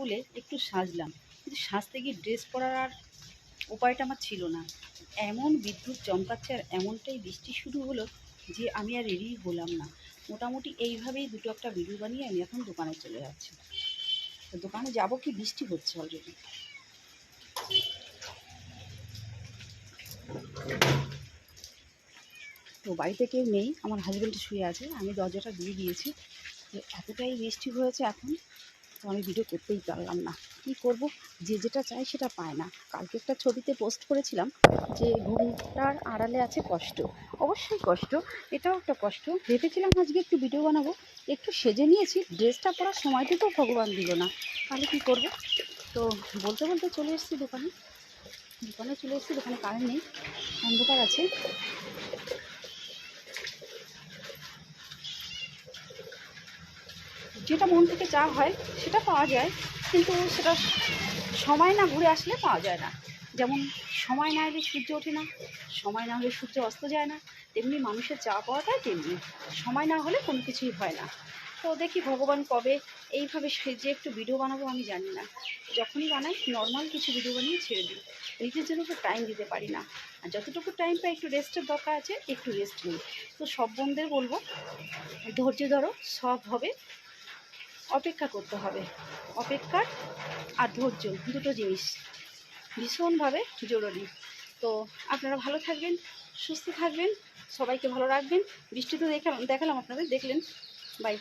বলে একটু সাজলাম, কিন্তু সাজতে গিয়ে ড্রেস পরার আর উপায়টা আমার ছিল না। এমন বিদ্যুৎ চমকাচ্ছে আর এমনটাই বৃষ্টি শুরু হলো যে আমি আর রেডি হলাম না। মোটামুটি এইভাবেই দুটো একটা ভিডিও বানিয়ে আমি এখন দোকানে চলে যাচ্ছি। তো দোকানে যাব কি, বৃষ্টি হচ্ছে অলরেডি। তো বাড়িতে কেউ নেই, আমার হাজব্যান্ড শুয়ে আছে, আমি দরজাটা দিয়ে দিয়েছি। তো এতটাই বৃষ্টি হয়েছে এখন, তো আমি ভিডিও করতেই পারলাম না। কি করব, যে যেটা চাই সেটা পায় না। কালকে একটা ছবিতে পোস্ট করেছিলাম যে ঘুমটার আড়ালে আছে কষ্ট। অবশ্যই কষ্ট, এটাও একটা কষ্ট। ভেবেছিলাম আজকে একটু ভিডিও বানাবো, একটু সেজে নিয়েছি, ড্রেসটা পরার সময়টুকুও ভগবান দিল না। তাহলে কী করব? তো বলতে বলতে চলে এসেছি দোকানে। দোকানে কারেন্ট নেই, অন্ধকার আছে। যেটা মন থেকে চা হয় সেটা পাওয়া যায়, কিন্তু সেটা সময় না ঘুরে আসলে পাওয়া যায় না। যেমন সময় না এলে সূর্য ওঠে না, সময় না হলে সূর্য অস্ত যায় না, তেমনি মানুষের চা পাওয়াটাই তেমনি, সময় না হলে কোনো কিছুই হয় না। তো দেখি ভগবান কবে এইভাবে যে একটু ভিডিও বানাবো আমি জানি না। যখনই বানাই নর্মাল কিছু ভিডিও বানিয়ে ছেড়ে দিই, নিজের জন্য তো টাইম দিতে পারি না। আর যতটুকু টাইম পাই একটু রেস্টের দরকার আছে, একটু রেস্ট নিই। তো সব বোনদের বলবো, ধৈর্য ধরো, সব হবে। অপেক্ষা করতে হবে। অপেক্ষা আর ধৈর্য দুটো জিনিস ভীষণভাবে জরুরি। তো আপনারা ভালো থাকবেন, সুস্থ থাকবেন, সবাইকে ভালো রাখবেন। বৃষ্টি তো দেখালাম আপনাদের, দেখলেন। বাই।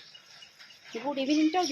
গুড ইভিনিংটাও